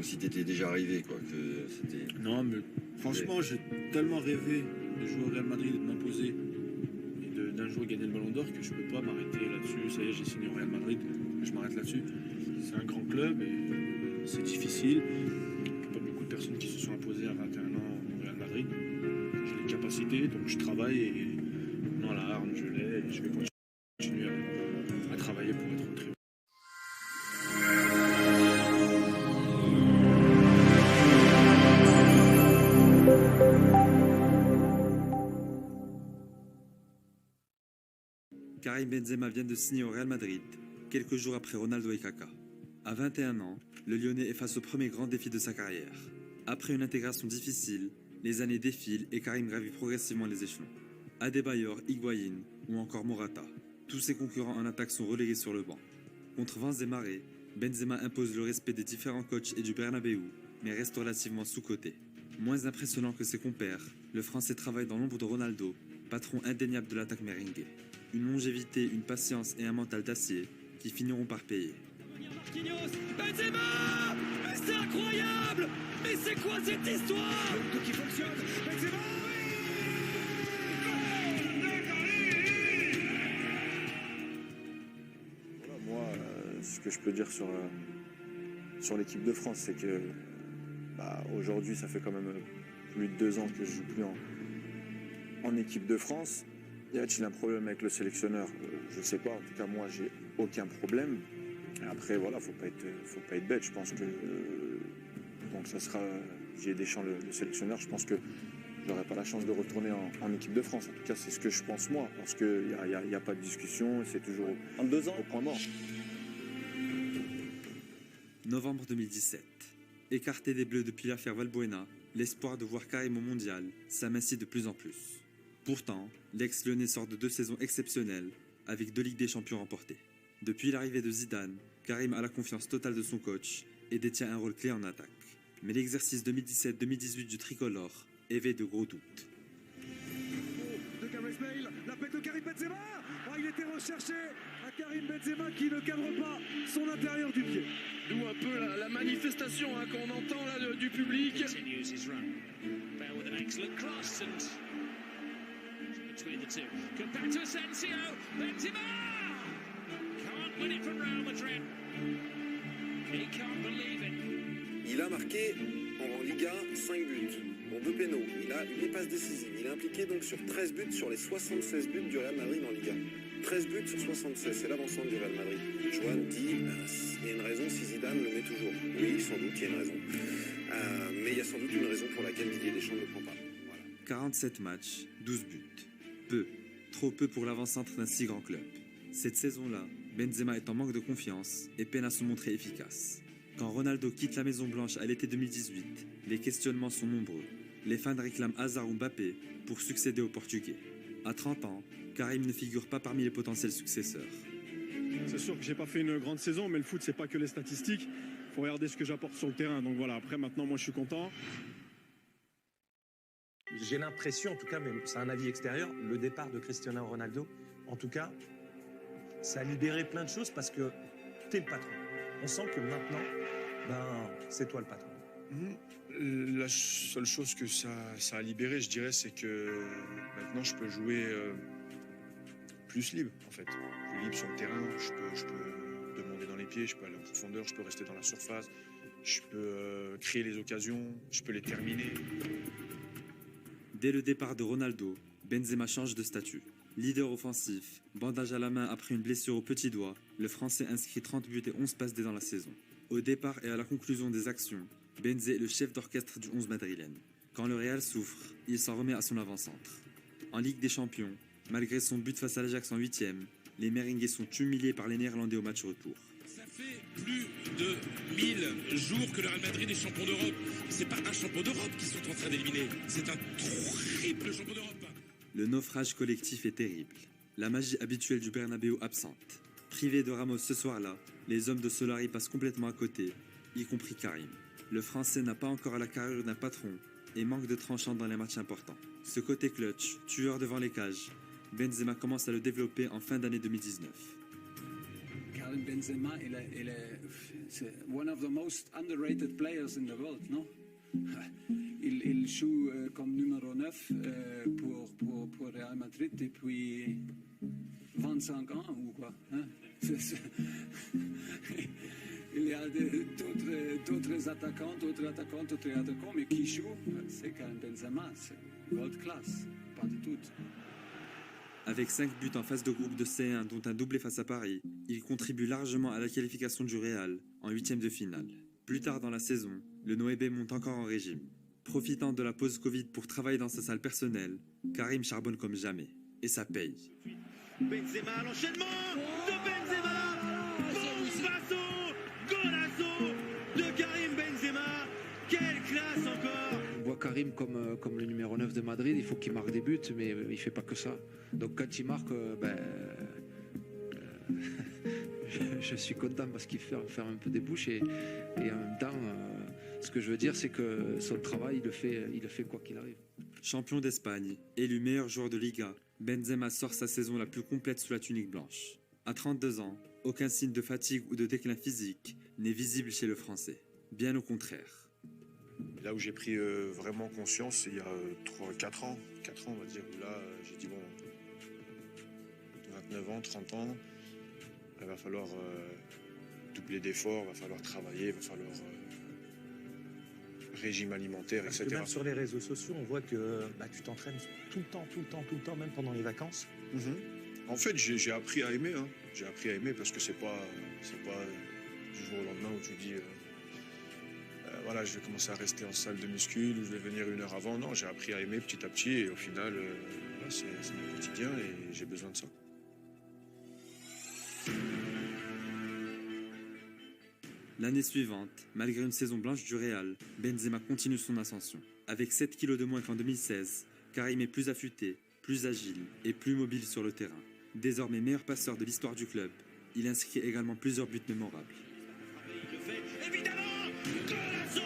si t'étais déjà arrivé, quoi. Que c'était... Non, mais franchement, j'ai tellement rêvé de jouer au Real Madrid et de m'imposer et d'un jour gagner le Ballon d'Or que je peux pas m'arrêter là-dessus. Ça y est, j'ai signé au Real Madrid, je m'arrête là-dessus. C'est un grand club et c'est difficile. Il n'y a pas beaucoup de personnes qui se sont imposées à 21 ans au Real Madrid. J'ai les capacités, donc je travaille et non, la hargne, je l'ai et je vais continuer à travailler pour être au triomphal. Karim Benzema vient de signer au Real Madrid, quelques jours après Ronaldo et Kaka. À 21 ans, le Lyonnais est face au premier grand défi de sa carrière. Après une intégration difficile, les années défilent et Karim gravit progressivement les échelons. Adebayor, Higuaín ou encore Morata, tous ses concurrents en attaque sont relégués sur le banc. Contre vents et marées, Benzema impose le respect des différents coachs et du Bernabéu, mais reste relativement sous-coté. Moins impressionnant que ses compères, le Français travaille dans l'ombre de Ronaldo, patron indéniable de l'attaque merengue. Une longévité, une patience et un mental d'acier qui finiront par payer. Benzema! Mais c'est incroyable! Mais c'est quoi cette histoire? Tout qui fonctionne! Benzema! Voilà, moi, ce que je peux dire sur l'équipe de France, c'est que aujourd'hui, ça fait quand même plus de 2 ans que je joue plus en équipe de France. Y a-t-il un problème avec le sélectionneur? Je sais pas. En tout cas, moi, j'ai aucun problème. Et après, voilà, faut pas être bête. Je pense que donc ça sera Didier Deschamps le sélectionneur. Je pense que j'aurai pas la chance de retourner en équipe de France. En tout cas, c'est ce que je pense moi, parce que y a pas de discussion. C'est toujours en 2 ans au point mort. Novembre 2017. Écarté des Bleus depuis l'affaire Valbuena, l'espoir de voir Karim au mondial s'amincit de plus en plus. Pourtant, l'ex-Lyonnais sort de 2 saisons exceptionnelles, avec 2 Ligues des Champions remportées. Depuis l'arrivée de Zidane, Karim a la confiance totale de son coach et détient un rôle clé en attaque. Mais l'exercice 2017-2018 du tricolore éveille de gros doutes. De Gareth Bale, la paix de Karim Benzema. Il était recherché à Karim Benzema qui ne cadre pas son intérieur du pied. D'où un peu la manifestation qu'on entend là du public. Between the two, compared to Asensio, Benzema can't win it from Real Madrid. He can't believe it. Il a marqué en Liga 5 buts, dont 2 pénaux. Il a une passe décisive. Il est impliqué donc sur 13 buts sur les 76 buts du Real Madrid en Liga. 13 buts sur 76, c'est l'avancement du Real Madrid. Joan dit il y a une raison si Zidane le met toujours. Oui, sans doute, il y a une raison. Mais il y a sans doute une raison pour laquelle Didier Deschamps ne le prend pas. Voilà. 47 matchs, 12 buts. Peu, trop peu pour l'avant-centre d'un si grand club. Cette saison-là, Benzema est en manque de confiance et peine à se montrer efficace. Quand Ronaldo quitte la Maison Blanche à l'été 2018, les questionnements sont nombreux. Les fans réclament Hazard ou Mbappé pour succéder au Portugais. À 30 ans, Karim ne figure pas parmi les potentiels successeurs. C'est sûr que j'ai pas fait une grande saison, mais le foot c'est pas que les statistiques. Faut regarder ce que j'apporte sur le terrain. Donc voilà, après maintenant moi je suis content. J'ai l'impression, en tout cas, mais c'est un avis extérieur, le départ de Cristiano Ronaldo, en tout cas, ça a libéré plein de choses parce que tu es le patron. On sent que maintenant, c'est toi le patron. La seule chose que ça a libéré, je dirais, c'est que maintenant je peux jouer plus libre, en fait. Plus libre sur le terrain, je peux demander dans les pieds, je peux aller en profondeur, je peux rester dans la surface, je peux créer les occasions, je peux les terminer. Dès le départ de Ronaldo, Benzema change de statut. Leader offensif, bandage à la main après une blessure au petit doigt, le Français inscrit 30 buts et 11 passes dés dans la saison. Au départ et à la conclusion des actions, Benzé est le chef d'orchestre du 11 madrilène. Quand le Real souffre, il s'en remet à son avant-centre. En Ligue des Champions, malgré son but face à l'Ajax en 8e, les Merengues sont humiliés par les Néerlandais au match retour. Ça fait plus de 1000 jours que le Real Madrid est champion d'Europe. C'est pas un champion d'Europe qu'ils sont en train d'éliminer, c'est un triple champion d'Europe. Le naufrage collectif est terrible. La magie habituelle du Bernabéu absente. Privés de Ramos ce soir-là, les hommes de Solari passent complètement à côté, y compris Karim. Le Français n'a pas encore la carrure d'un patron et manque de tranchant dans les matchs importants. Ce côté clutch, tueur devant les cages, Benzema commence à le développer en fin d'année 2019. Karim Benzema, c'est one of the most underrated players in the world, non? Il joue comme numéro 9 pour Real Madrid depuis 25 ans ou quoi, hein? Il y a d'autres attaquants, mais qui jouent, c'est Karim Benzema, c'est world class, pas du tout. Avec 5 buts en phase de groupe de C1 dont un doublé face à Paris, il contribue largement à la qualification du Real en 8e de finale. Plus tard dans la saison, le Noébé monte encore en régime. Profitant de la pause Covid pour travailler dans sa salle personnelle, Karim charbonne comme jamais. Et ça paye. Benzema, l'enchaînement de Benzema, bombazo, golazo de Karim Benzema, quelle classe encore. On voit Karim comme le numéro 9 de Madrid, il faut qu'il marque des buts, mais il ne fait pas que ça. Donc quand il marque, je suis content parce qu'il ferme un peu des bouches et en même temps, ce que je veux dire, c'est que son travail, il le fait quoi qu'il arrive. Champion d'Espagne, élu meilleur joueur de Liga, Benzema sort sa saison la plus complète sous la tunique blanche. À 32 ans, aucun signe de fatigue ou de déclin physique n'est visible chez le Français. Bien au contraire. Là où j'ai pris vraiment conscience, c'est il y a 4 ans, on va dire, où là j'ai dit bon, 29 ans, 30 ans, il va falloir doubler d'efforts, il va falloir travailler, il va falloir régime alimentaire, Parce etc. que même sur les réseaux sociaux, on voit que tu t'entraînes tout le temps, même pendant les vacances. En fait, j'ai appris à aimer. Hein. J'ai appris à aimer parce que c'est pas du jour au lendemain où tu dis voilà, je vais commencer à rester en salle de muscu ou je vais venir 1 heure avant. Non, j'ai appris à aimer petit à petit et au final, c'est mon quotidien et j'ai besoin de ça. L'année suivante, malgré une saison blanche du Real, Benzema continue son ascension. Avec 7 kilos de moins qu'en 2016, Karim est plus affûté, plus agile et plus mobile sur le terrain. Désormais meilleur passeur de l'histoire du club, il inscrit également plusieurs buts mémorables. Il le fait, évidemment, golazo,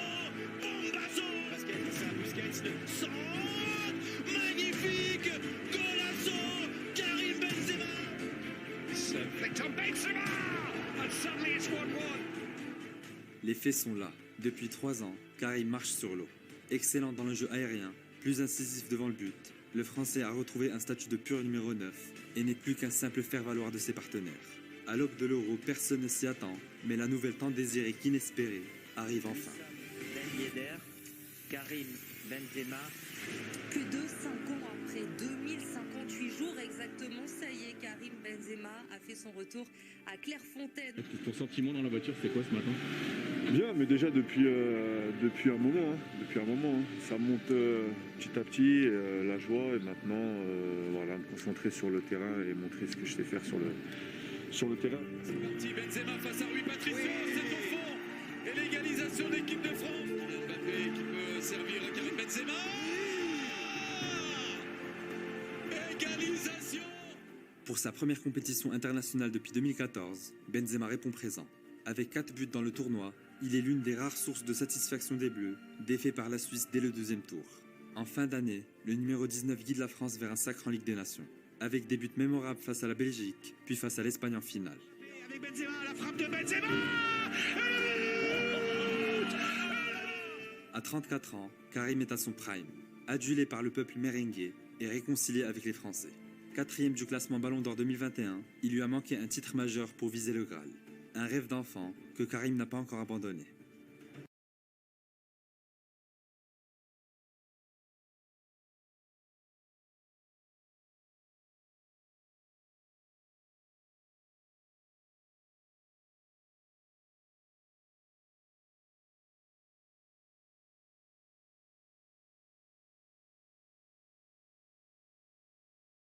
bombazo, Busquets, le centre, magnifique, golazo, Karim Benzema. Victor Benzema! And suddenly it's 1-1. Les faits sont là. Depuis 3 ans, Karim marche sur l'eau. Excellent dans le jeu aérien, plus incisif devant le but, le Français a retrouvé un statut de pur numéro 9 et n'est plus qu'un simple faire-valoir de ses partenaires. À l'aube de l'Euro, personne ne s'y attend, mais la nouvelle tant désirée qu'inespérée arrive enfin. Ben Yedder, Karim Benzema. Plus de 5 ans après, 2058 jours exactement, ça y est, Karim Benzema a fait son retour à Clairefontaine. Ton sentiment dans la voiture, c'était quoi ce matin? Bien, mais déjà depuis un moment. Depuis un moment, hein. Ça monte petit à petit, la joie, et maintenant, voilà, me concentrer sur le terrain et montrer ce que je sais faire sur le terrain. C'est parti, Benzema face à Rui Patricio, c'est au fond. Et l'égalisation de l'équipe de France. Mbappé qui peut servir à Karim Benzema. Égalisation. Pour sa première compétition internationale depuis 2014, Benzema répond présent. Avec 4 buts dans le tournoi, il est l'une des rares sources de satisfaction des Bleus, défait par la Suisse dès le 2e tour. En fin d'année, le numéro 19 guide la France vers un sacre en Ligue des Nations, avec des buts mémorables face à la Belgique, puis face à l'Espagne en finale. Avec Benzema, la frappe de Benzema. À 34 ans, Karim est à son prime, adulé par le peuple merengue et réconcilié avec les Français. 4e du classement Ballon d'Or 2021, il lui a manqué un titre majeur pour viser le Graal. Un rêve d'enfant que Karim n'a pas encore abandonné.